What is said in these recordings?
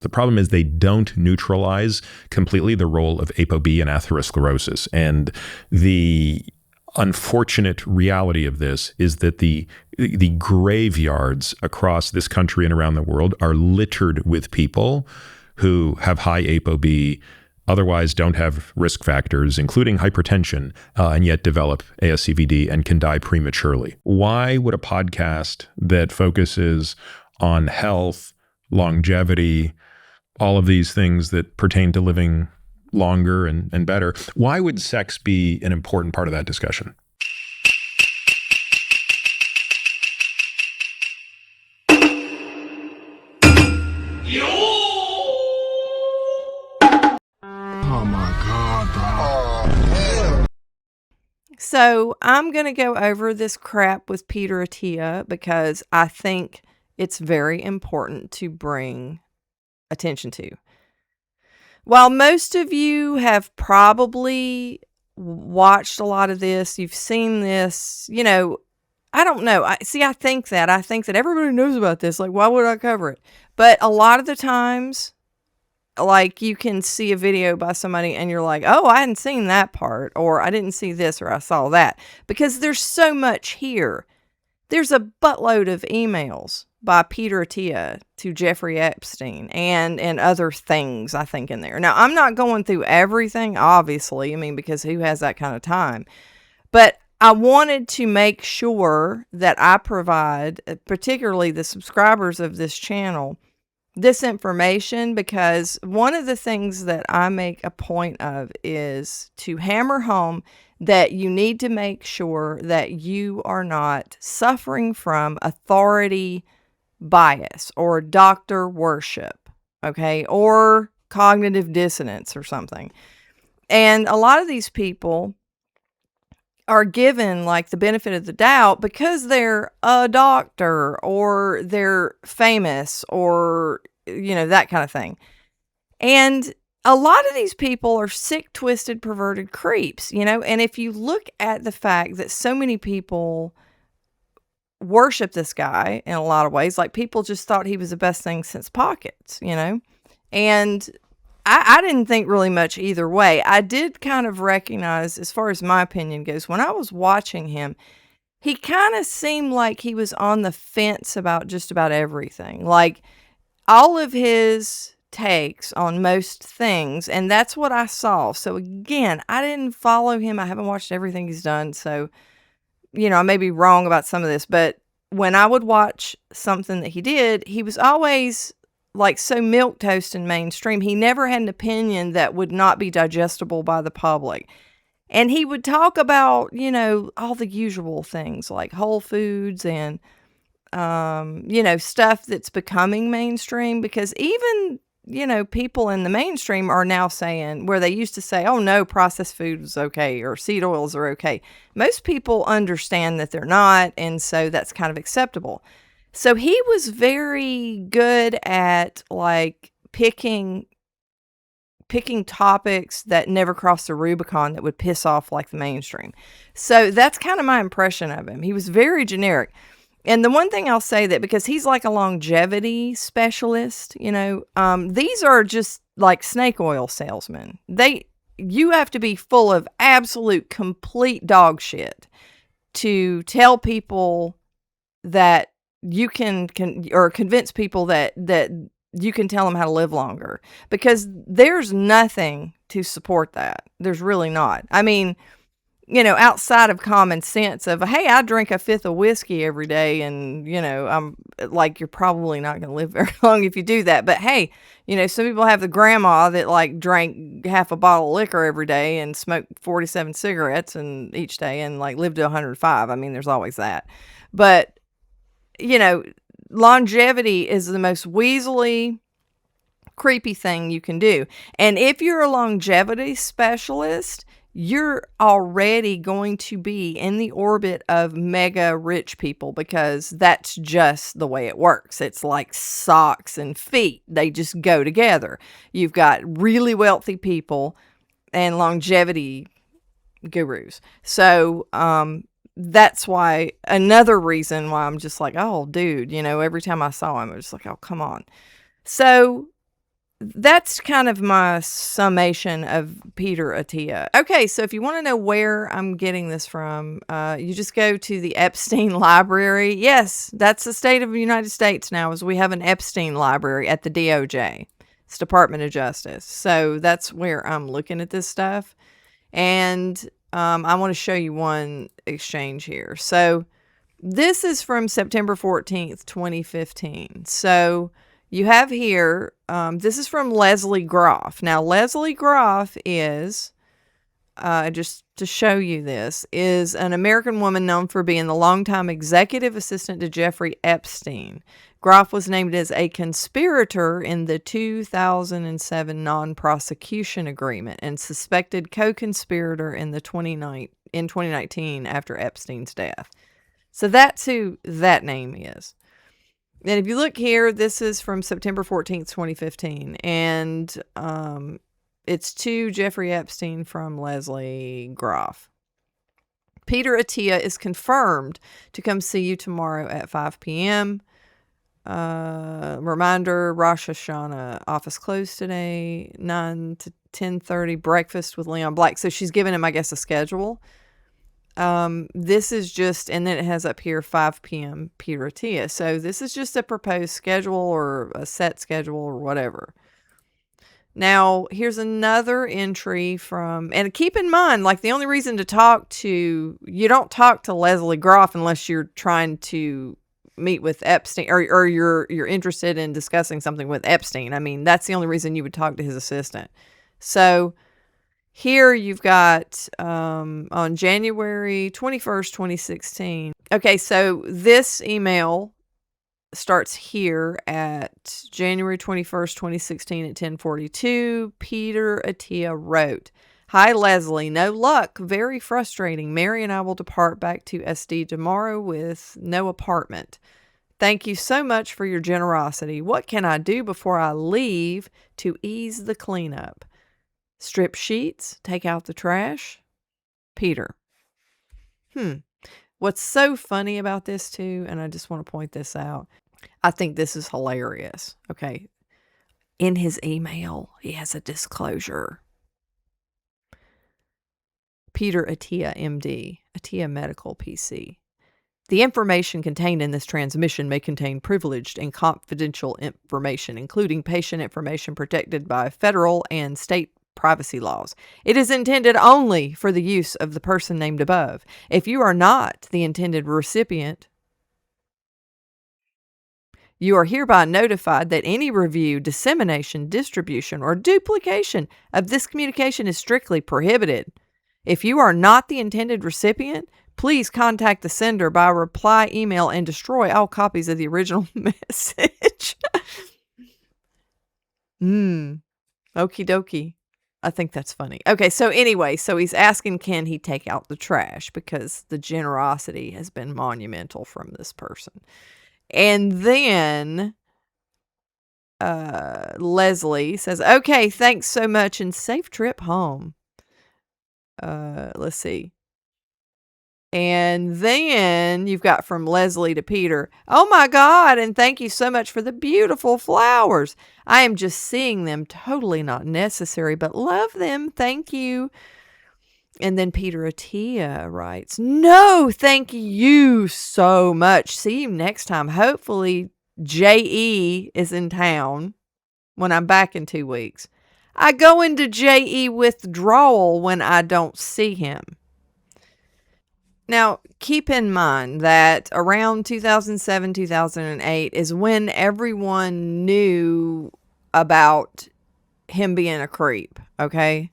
The problem is they don't neutralize completely the role of ApoB and atherosclerosis. And the unfortunate reality of this is that the graveyards across this country and around the world are littered with people who have high ApoB, otherwise don't have risk factors, including hypertension, and yet develop ASCVD and can die prematurely. Why would a podcast that focuses on health, longevity, all of these things that pertain to living longer and better, why would sex be an important part of that discussion? Oh my God, bro. So I'm going to go over this crap with Peter Attia because I think it's very important to bring attention to. While most of you have probably watched a lot of this, you've seen this, you know, I don't know. I think that everybody knows about this. Like, why would I cover it? But a lot of the times, like, you can see a video by somebody and you're like, oh, I hadn't seen that part, or I didn't see this, or I saw that, because there's so much here. There's a buttload of emails by Peter Attia to Jeffrey Epstein and other things, I think, in there. Now, I'm not going through everything, obviously, because who has that kind of time? But I wanted to make sure that I provide, particularly the subscribers of this channel, this information, because one of the things that I make a point of is to hammer home that you need to make sure that you are not suffering from authority bias or doctor worship, okay, or cognitive dissonance or something. And a lot of these people are given like the benefit of the doubt because they're a doctor or they're famous or, you know, that kind of thing. And a lot of these people are sick, twisted, perverted creeps, you know, and if you look at the fact that so many people worship this guy in a lot of ways, like people just thought he was the best thing since pockets, you know, and I didn't think really much either way. I did kind of recognize, as far as my opinion goes, when I was watching him, he kind of seemed like he was on the fence about just about everything. Like all of his takes on most things, and that's what I saw. So again, I didn't follow him. I haven't watched everything he's done. So, you know, I may be wrong about some of this, but when I would watch something that he did, he was always like so milquetoast and mainstream. He never had an opinion that would not be digestible by the public. And he would talk about, you know, all the usual things like Whole Foods and, you know, stuff that's becoming mainstream, because even, you know, people in the mainstream are now saying, where they used to say, oh no, processed food is okay, or seed oils are okay. Most people understand that they're not. And so that's kind of acceptable. So he was very good at like picking topics that never crossed the Rubicon that would piss off like the mainstream. So that's kind of my impression of him. He was very generic. And the one thing I'll say, that because he's like a longevity specialist, you know, these are just like snake oil salesmen. You have to be full of absolute complete dog shit to tell people that you can or convince people that you can tell them how to live longer, because there's nothing to support that. There's really not. I mean, you know, outside of common sense of, hey, I drink a fifth of whiskey every day, and, you know, I'm like, you're probably not going to live very long if you do that. But hey, you know, some people have the grandma that like drank half a bottle of liquor every day and smoked 47 cigarettes and each day and like lived to 105. I mean, there's always that. But, you know, longevity is the most weaselly, creepy thing you can do. And if you're a longevity specialist, you're already going to be in the orbit of mega rich people, because that's just the way it works. It's like socks and feet. They just go together. You've got really wealthy people and longevity gurus. So, that's why, another reason why I'm just like, oh, dude, you know, every time I saw him, I was just like, oh, come on. So that's kind of my summation of Peter Attia. Okay, so if you want to know where I'm getting this from, you just go to the Epstein Library. Yes, that's the state of the United States now, is we have an Epstein Library at the DOJ. It's Department of Justice. So that's where I'm looking at this stuff. And I want to show you one exchange here. So this is from September 14th, 2015. So you have here, this is from Leslie Groff. Now, Leslie Groff is, just to show you this, is an American woman known for being the longtime executive assistant to Jeffrey Epstein. Groff was named as a conspirator in the 2007 non-prosecution agreement and suspected co-conspirator in 2019 after Epstein's death. So that's who that name is. And if you look here, this is from September 14th, 2015. And it's to Jeffrey Epstein from Leslie Groff. Peter Attia is confirmed to come see you tomorrow at 5 p.m. Reminder, Rosh Hashanah, office closed today, 9 to 10:30, breakfast with Leon Black. So she's given him, I guess, a schedule. This is just, and then it has up here 5 p.m. Peter Attia. So this is just a proposed schedule or a set schedule or whatever. Now, here's another entry from, and keep in mind, like the only reason to you don't talk to Leslie Groff unless you're trying to meet with Epstein or you're interested in discussing something with Epstein. I mean, that's the only reason you would talk to his assistant. So here you've got on January 21st, 2016. Okay, so this email starts here at January 21st, 2016 at 10:42. Peter Attia wrote, "Hi, Leslie. No luck. Very frustrating. Mary and I will depart back to SD tomorrow with no apartment. Thank you so much for your generosity. What can I do before I leave to ease the cleanup? Strip sheets, take out the trash." Peter. What's so funny about this too, and I just want to point this out, I think this is hilarious. Okay. In his email, he has a disclosure. Peter Attia, MD, Attia Medical PC. The information contained in this transmission may contain privileged and confidential information, including patient information protected by federal and state privacy laws. It is intended only for the use of the person named above. If you are not the intended recipient, you are hereby notified that any review, dissemination, distribution, or duplication of this communication is strictly prohibited. If you are not the intended recipient, please contact the sender by reply email and destroy all copies of the original message. Okie dokie. I think that's funny. Okay, so anyway, so he's asking, can he take out the trash? Because the generosity has been monumental from this person. And then Leslie says, okay, thanks so much and safe trip home. Let's see. And then you've got from Leslie to Peter, "Oh my God, and thank you so much for the beautiful flowers. I am just seeing them, totally not necessary, but love them. Thank you." And then Peter Attia writes, "No, thank you so much. See you next time. Hopefully J.E. is in town when I'm back in 2 weeks. I go into J.E. withdrawal when I don't see him." Now, keep in mind that around 2007, 2008 is when everyone knew about him being a creep, okay?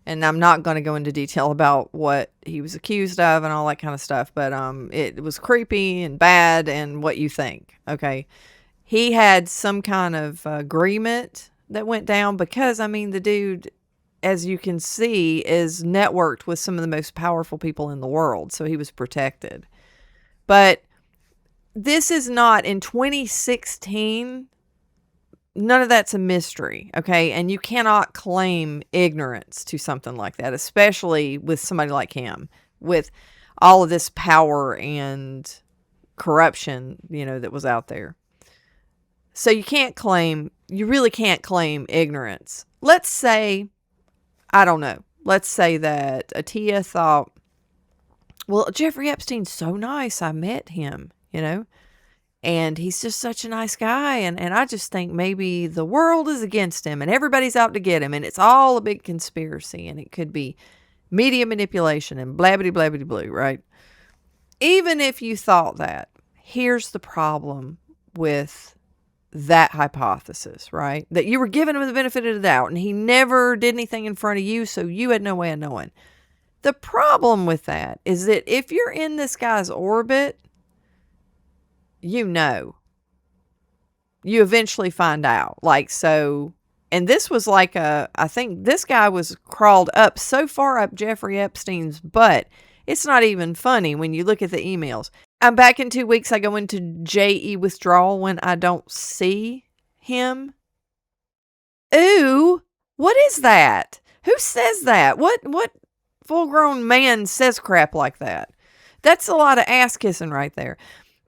And I'm not going to go into detail about what he was accused of and all that kind of stuff, but it was creepy and bad and what you think, okay? He had some kind of agreement that went down because, I mean, the dude, as you can see, is networked with some of the most powerful people in the world, so he was protected. But this is not, in 2016, none of that's a mystery, okay? And you cannot claim ignorance to something like that, especially with somebody like him, with all of this power and corruption, that was out there. So you can't claim you really can't claim ignorance. Let's say, I don't know, let's say that Attia thought, well, Jeffrey Epstein's so nice. I met him, and he's just such a nice guy. And I just think maybe the world is against him and everybody's out to get him. And it's all a big conspiracy. And it could be media manipulation and blabbity blabbity blue, right? Even if you thought that, here's the problem with that hypothesis, right? That you were giving him the benefit of the doubt and he never did anything in front of you, so you had no way of knowing. The problem with that is that if you're in this guy's orbit, you eventually find out. And this was I think this guy was crawled up so far up Jeffrey Epstein's butt, it's not even funny when you look at the emails. I'm back in 2 weeks. I go into JE withdrawal when I don't see him. Ooh, what is that? Who says that? What full-grown man says crap like that? That's a lot of ass kissing right there.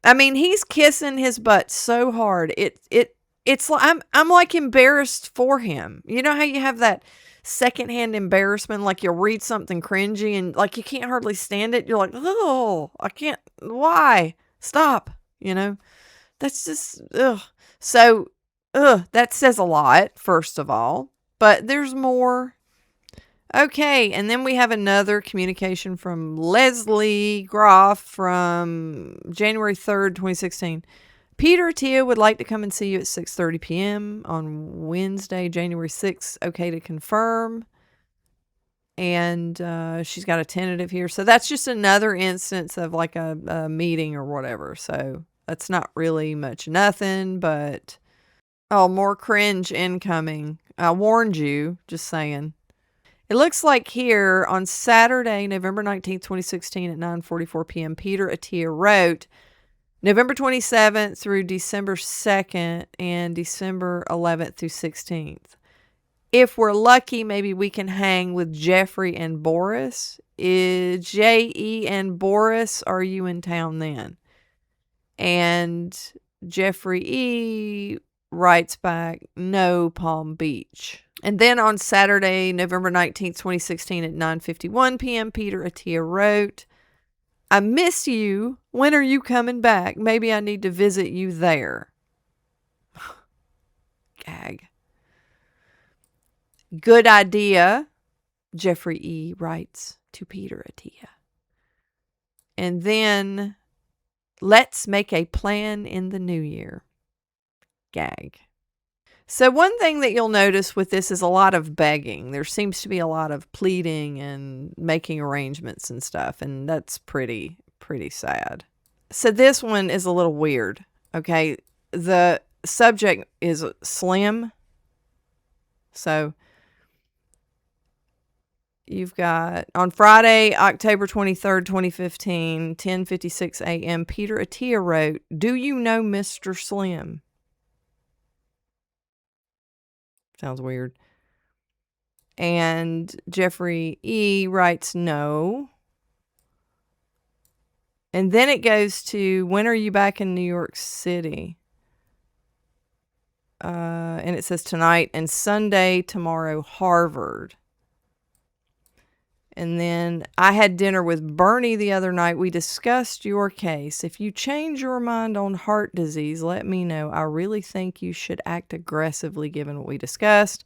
I mean, he's kissing his butt so hard. It's like I'm like embarrassed for him. You know how you have that secondhand embarrassment, like you'll read something cringy and like you can't hardly stand it. You're like, oh, I can't. Why? Stop. That's just ugh. So, that says a lot, first of all. But there's more. Okay, and then we have another communication from Leslie Groff from January 3rd, 2016. Peter Attia would like to come and see you at 6:30 p.m. on Wednesday, January 6th. Okay to confirm. And she's got a tentative here. So that's just another instance of like a meeting or whatever. So that's not really much nothing, but more cringe incoming. I warned you, just saying. It looks like here on Saturday, November 19th, 2016 at 9:44 p.m., Peter Attia wrote, November 27th through December 2nd and December 11th through 16th. If we're lucky, maybe we can hang with Jeffrey and Boris. J.E. and Boris, are you in town then? And Jeffrey E. writes back, no, Palm Beach. And then on Saturday, November 19th, 2016 at 9:51 p.m., Peter Attia wrote, I miss you. When are you coming back? Maybe I need to visit you there. Gag. Good idea, Jeffrey E. writes to Peter Attia. And then, let's make a plan in the new year. Gag. So one thing that you'll notice with this is a lot of begging. There seems to be a lot of pleading and making arrangements and stuff, and that's pretty sad. So this one is a little weird, okay? The subject is slim. So you've got on Friday, October 23rd, 2015, 10:56 a.m., Peter Attia wrote, do you know Mr. Slim? Sounds weird. And Jeffrey E. writes, no. And then it goes to, when are you back in New York City? And it says tonight and Sunday, tomorrow, Harvard. And then I had dinner with Bernie the other night. We discussed your case. If you change your mind on heart disease, let me know. I really think you should act aggressively given what we discussed.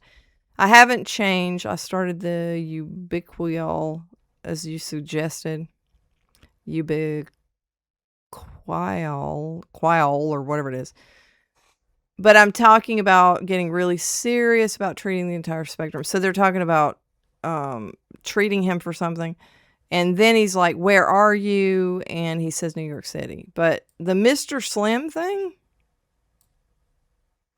I haven't changed. I started the ubiquitol, as you suggested. Ubiquitol or whatever it is. But I'm talking about getting really serious about treating the entire spectrum. So they're talking about treating him for something. And then he's like, where are you? And he says New York City. But the Mr. Slim thing?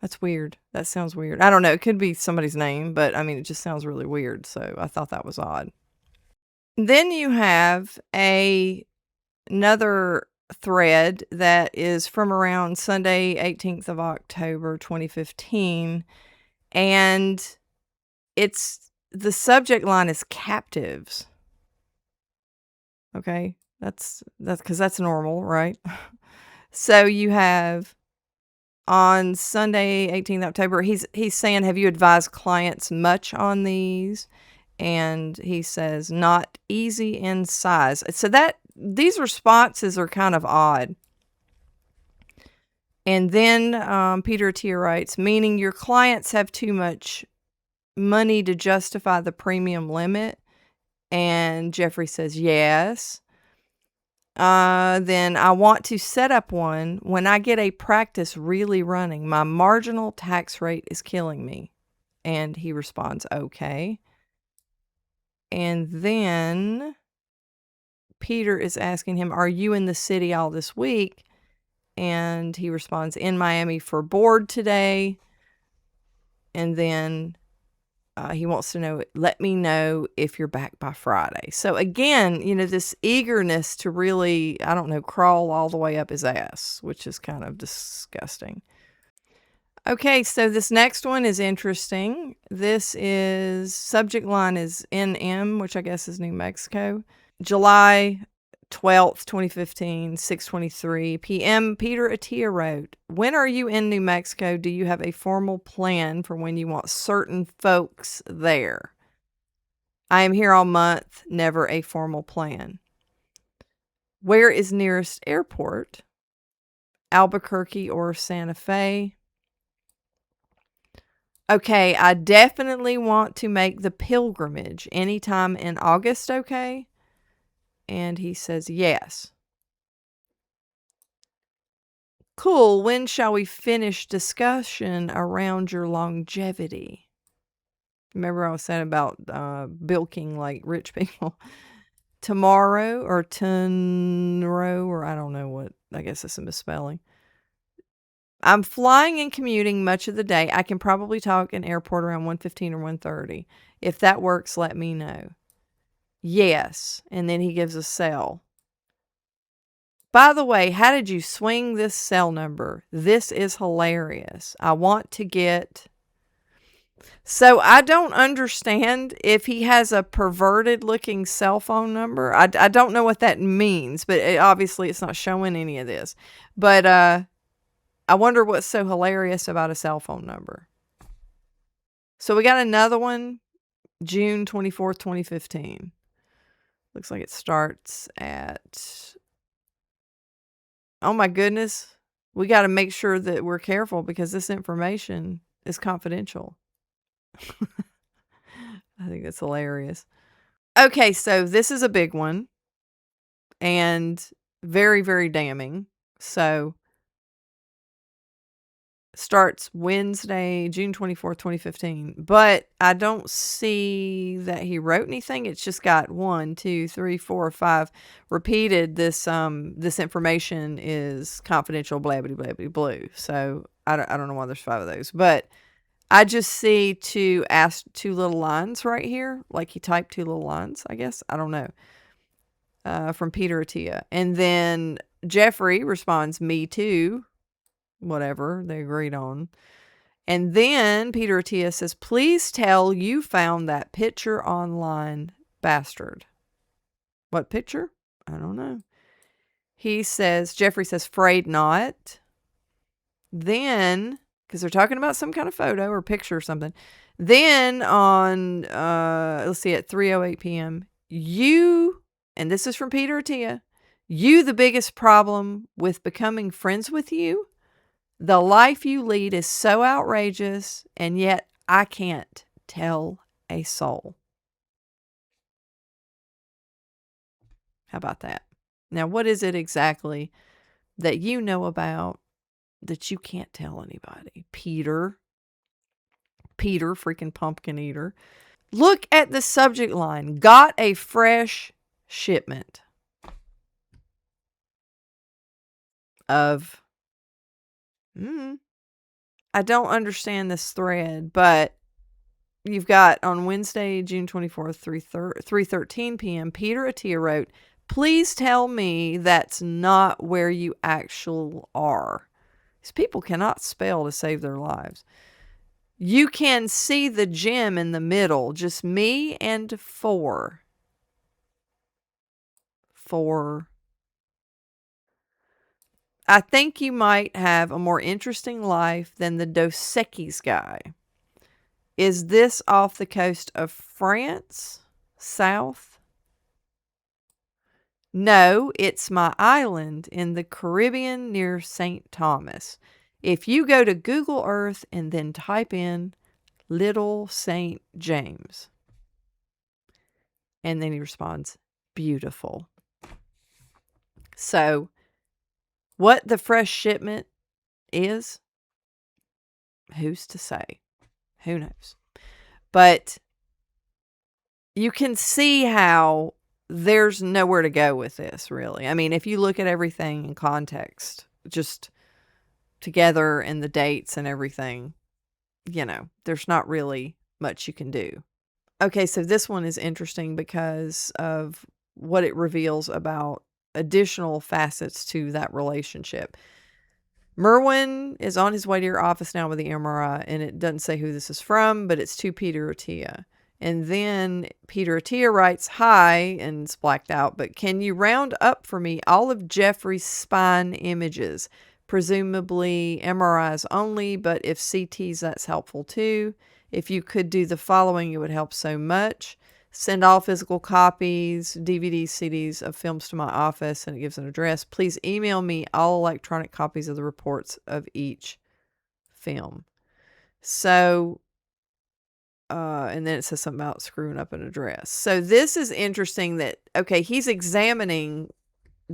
That's weird. That sounds weird. I don't know. It could be somebody's name, but I mean, it just sounds really weird. So I thought that was odd. Then you have another thread that is from around Sunday, 18th of October, 2015. And the subject line is captives. Okay. That's because that's normal, right? So you have on Sunday, 18th October, he's saying, have you advised clients much on these? And he says, not easy in size. So these responses are kind of odd. And then Peter Attia writes, meaning your clients have too much money to justify the premium limit. And Jeffrey says, yes. Then I want to set up one when I get a practice really running. My marginal tax rate is killing me. And he responds, okay. And then Peter is asking him, are you in the city all this week? And he responds, in Miami for board today. And then he wants to know, let me know if you're back by Friday. So again, this eagerness to really, I don't know, crawl all the way up his ass, which is kind of disgusting. Okay, so this next one is interesting. This is, subject line is NM, which I guess is New Mexico. July 12th, 2015, 6:23 p.m. Peter Attia wrote, when are you in New Mexico? Do you have a formal plan for when you want certain folks there? I am here all month, never a formal plan. Where is nearest airport? Albuquerque or Santa Fe? Okay, I definitely want to make the pilgrimage anytime in August, okay? And he says, yes. Cool. When shall we finish discussion around your longevity? Remember I was saying about bilking like rich people? Tomorrow or tomorrow, or I don't know what. I guess it's a misspelling. I'm flying and commuting much of the day. I can probably talk in airport around 1:15 or 1:30. If that works, let me know. Yes. And then he gives a cell. By the way, how did you swing this cell number? This is hilarious. I want to get... So I don't understand if he has a perverted looking cell phone number. I don't know what that means, but obviously it's not showing any of this. But I wonder what's so hilarious about a cell phone number. So we got another one, June 24th, 2015. Looks like it starts at... Oh my goodness. We got to make sure that we're careful because this information is confidential. I think that's hilarious. Okay, so this is a big one and very, very damning. So starts Wednesday, June 24th, 2015. But I don't see that he wrote anything. It's just got 1, 2, 3, 4, 5 repeated. This information is confidential, blah, blah, blah, blah, blue. So I don't know why there's 5 of those. But I just see 2 little lines right here. Like he typed 2 little lines, I guess. I don't know. From Peter Attia. And then Jeffrey responds, me too. Whatever they agreed on. And then Peter Attia says, please tell you found that picture online, bastard. What picture? I don't know. Jeffrey says, afraid not. Then, because they're talking about some kind of photo or picture or something. Then on, let's see, at 3:08 p.m., and this is from Peter Attia, the biggest problem with becoming friends with you? The life you lead is so outrageous, and yet I can't tell a soul. How about that? Now, what is it exactly that you know about that you can't tell anybody? Peter, freaking pumpkin eater. Look at the subject line. Got a fresh shipment of... I don't understand this thread, but you've got on Wednesday, June 24th, 3:13 p.m., Peter Attia wrote, please tell me that's not where you actually are. These people cannot spell to save their lives. You can see the gym in the middle, just me and 4. I think you might have a more interesting life than the Dos Equis guy. Is this off the coast of France? South? No, it's my island in the Caribbean near St. Thomas. If you go to Google Earth and then type in Little St. James. And then he responds, beautiful. So, what the fresh shipment is, who's to say? Who knows? But you can see how there's nowhere to go with this, really. I mean, if you look at everything in context, just together and the dates and everything, there's not really much you can do. Okay, so this one is interesting because of what it reveals about additional facets to that relationship. Merwin is on his way to your office now with the MRI, and it doesn't say who this is from, but it's to Peter Attia. And then Peter Attia writes, hi, and it's blacked out, but can you round up for me all of Jeffrey's spine images? Presumably MRIs only, but if CTs, that's helpful too. If you could do the following, it would help so much. Send all physical copies, DVDs, CDs of films to my office, and it gives an address. Please email me all electronic copies of the reports of each film. So, and then it says something about screwing up an address. So this is interesting that, okay, he's examining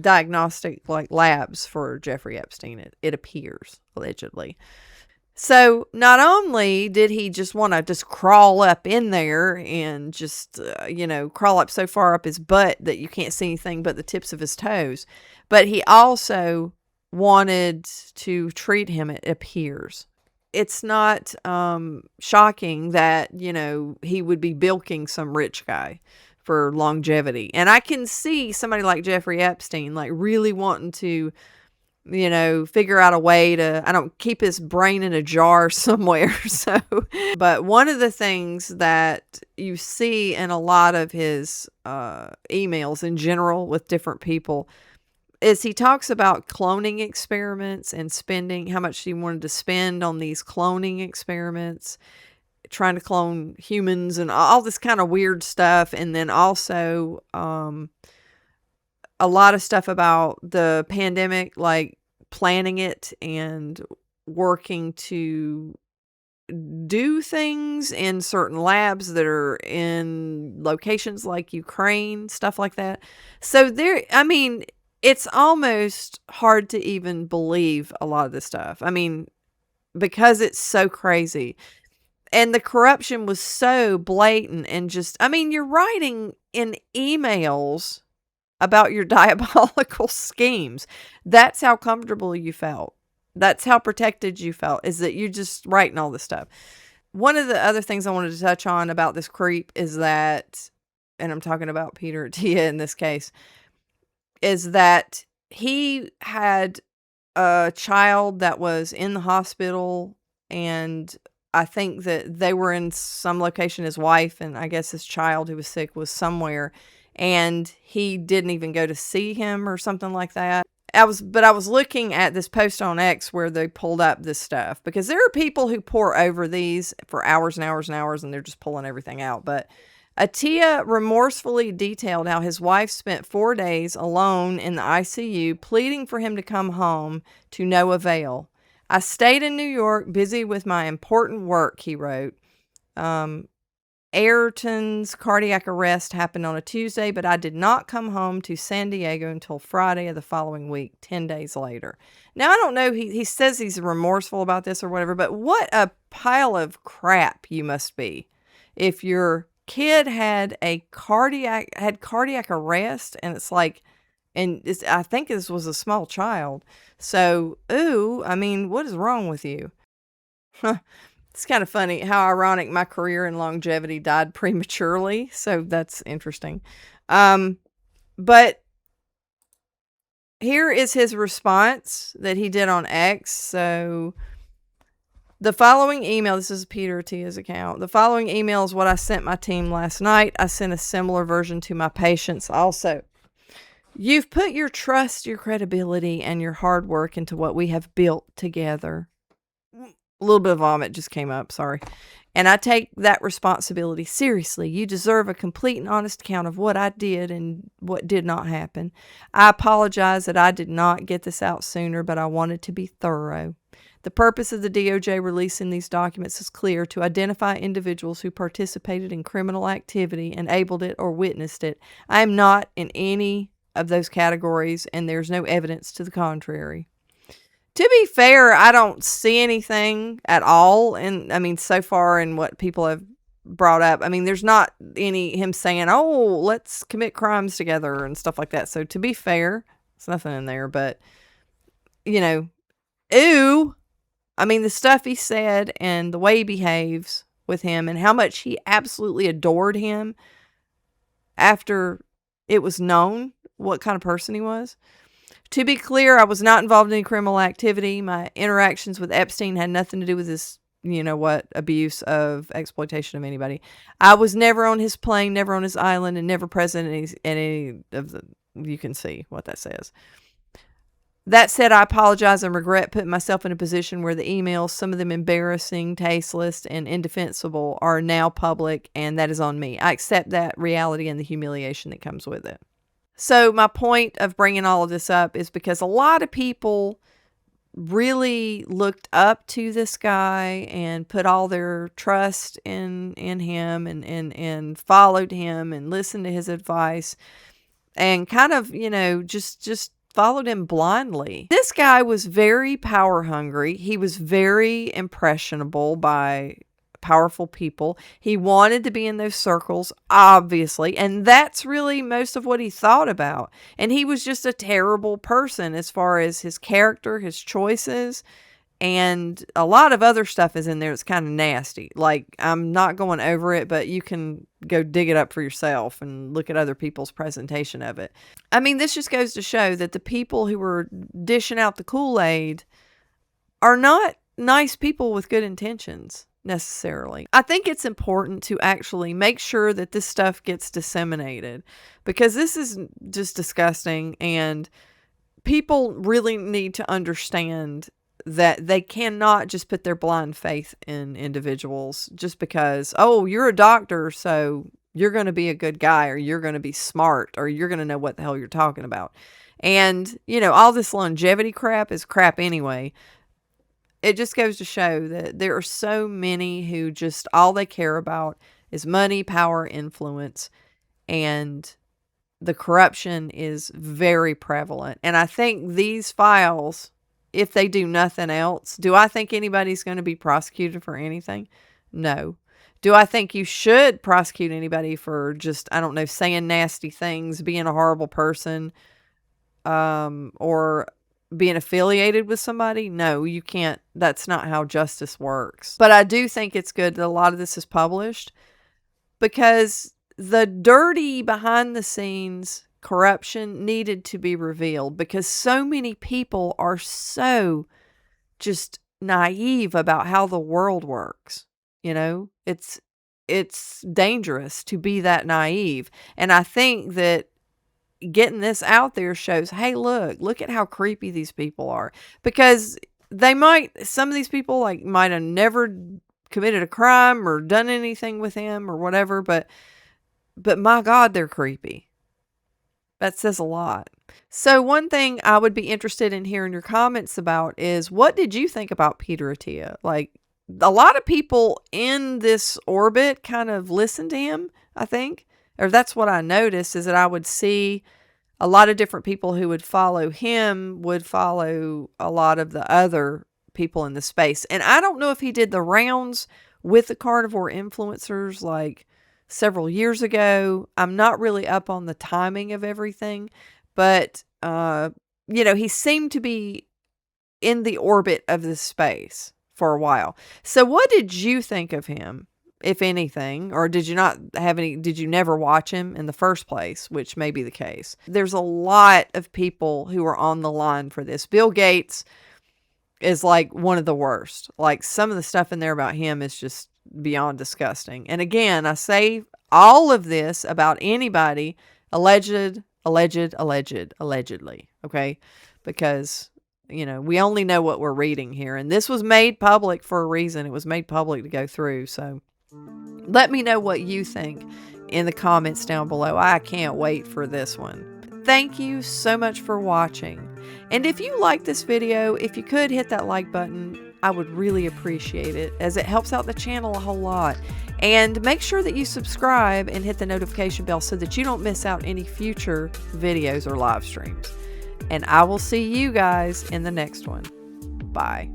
diagnostic labs for Jeffrey Epstein, it appears, allegedly. So not only did he just want to just crawl up in there and just, crawl up so far up his butt that you can't see anything but the tips of his toes, but he also wanted to treat him, it appears. It's not shocking that, he would be bilking some rich guy for longevity. And I can see somebody like Jeffrey Epstein, really wanting to, figure out a way to, keep his brain in a jar somewhere. So, but one of the things that you see in a lot of his emails in general with different people is he talks about cloning experiments and spending how much he wanted to spend on these cloning experiments, trying to clone humans and all this kind of weird stuff. And then also, a lot of stuff about the pandemic, like planning it and working to do things in certain labs that are in locations like Ukraine, stuff like that. So it's almost hard to even believe a lot of this stuff. Because it's so crazy. And the corruption was so blatant and just, you're writing in emails about your diabolical schemes. That's how comfortable you felt. That's how protected you felt, is that you're just writing all this stuff. One of the other things I wanted to touch on about this creep is that, and I'm talking about Peter Attia in this case, is that he had a child that was in the hospital, and I think that they were in some location, his wife, and I guess his child who was sick was somewhere, and he didn't even go to see him or something like that. I was looking at this post on X where they pulled up this stuff, because there are people who pore over these for hours and hours and hours, and they're just pulling everything out. But Attia remorsefully detailed how his wife spent 4 days alone in the ICU, pleading for him to come home, to no avail. I stayed in New York, busy with my important work, he wrote. Ayrton's cardiac arrest happened on a Tuesday, but I did not come home to San Diego until Friday of the following week, 10 days later. Now, I don't know, he says he's remorseful about this or whatever, but what a pile of crap you must be if your kid had cardiac arrest, and it's like, I think this was a small child. So, what is wrong with you? It's kind of funny how ironic my career in longevity died prematurely. So that's interesting. But here is his response that he did on X. So the following email, this is Peter Attia's account. The following email is what I sent my team last night. I sent a similar version to my patients also. You've put your trust, your credibility, and your hard work into what we have built together. A little bit of vomit just came up, sorry. And I take that responsibility seriously. You deserve a complete and honest account of what I did and what did not happen. I apologize that I did not get this out sooner, but I wanted to be thorough. The purpose of the DOJ releasing these documents is clear: to identify individuals who participated in criminal activity, enabled it, or witnessed it. I am not in any of those categories, and there's no evidence to the contrary. To be fair, I don't see anything at all. And I mean, so far in what people have brought up, I mean, there's not any him saying, oh, let's commit crimes together and stuff like that. So to be fair, there's nothing in there, but ew. I mean, the stuff he said and the way he behaves with him and how much he absolutely adored him after it was known what kind of person he was. To be clear, I was not involved in any criminal activity. My interactions with Epstein had nothing to do with this, abuse of exploitation of anybody. I was never on his plane, never on his island, and never present in any of the, you can see what that says. That said, I apologize and regret putting myself in a position where the emails, some of them embarrassing, tasteless, and indefensible, are now public, and that is on me. I accept that reality and the humiliation that comes with it. So my point of bringing all of this up is because a lot of people really looked up to this guy and put all their trust in him and followed him and listened to his advice and kind of, just followed him blindly. This guy was very power hungry. He was very impressionable by powerful people. He wanted to be in those circles, obviously, and that's really most of what he thought about. And he was just a terrible person as far as his character, his choices, and a lot of other stuff is in there that's kind of nasty. Like, I'm not going over it, but you can go dig it up for yourself and look at other people's presentation of it. I mean, this just goes to show that the people who were dishing out the Kool-Aid are not nice people with good intentions necessarily. I think it's important to actually make sure that this stuff gets disseminated, because this is just disgusting, and people really need to understand that they cannot just put their blind faith in individuals just because, oh, you're a doctor, so you're going to be a good guy, or you're going to be smart, or you're going to know what the hell you're talking about. And, all this longevity crap is crap anyway. It just goes to show that there are so many who just all they care about is money, power, influence, and the corruption is very prevalent. And I think these files, if they do nothing else, do I think anybody's going to be prosecuted for anything? No. Do I think you should prosecute anybody for just, I don't know, saying nasty things, being a horrible person, or being affiliated with somebody? No, you can't. That's not how justice works. But I do think it's good that a lot of this is published, because the dirty behind the scenes corruption needed to be revealed, because so many people are so just naive about how the world works. It's dangerous to be that naive. And I think that getting this out there shows, hey, look at how creepy these people are, because some of these people might have never committed a crime or done anything with him or whatever, but my God, they're creepy. That says a lot. So one thing I would be interested in hearing your comments about is, what did you think about Peter Attia? A lot of people in this orbit kind of listened to him, I think. Or that's what I noticed, is that I would see a lot of different people who would follow him would follow a lot of the other people in the space. And I don't know if he did the rounds with the carnivore influencers several years ago. I'm not really up on the timing of everything, but he seemed to be in the orbit of this space for a while. So what did you think of him, if anything? Or did you never watch him in the first place, which may be the case? There's a lot of people who are on the line for this. Bill Gates is one of the worst. Some of the stuff in there about him is just beyond disgusting. And again, I say all of this about anybody, alleged allegedly, okay? Because, we only know what we're reading here. And this was made public for a reason. It was made public to go through. So let me know what you think in the comments down below. I can't wait for this one. Thank you so much for watching. And if you like this video, if you could hit that like button, I would really appreciate it, as it helps out the channel a whole lot. And make sure that you subscribe and hit the notification bell so that you don't miss out any future videos or live streams. And I will see you guys in the next one. Bye.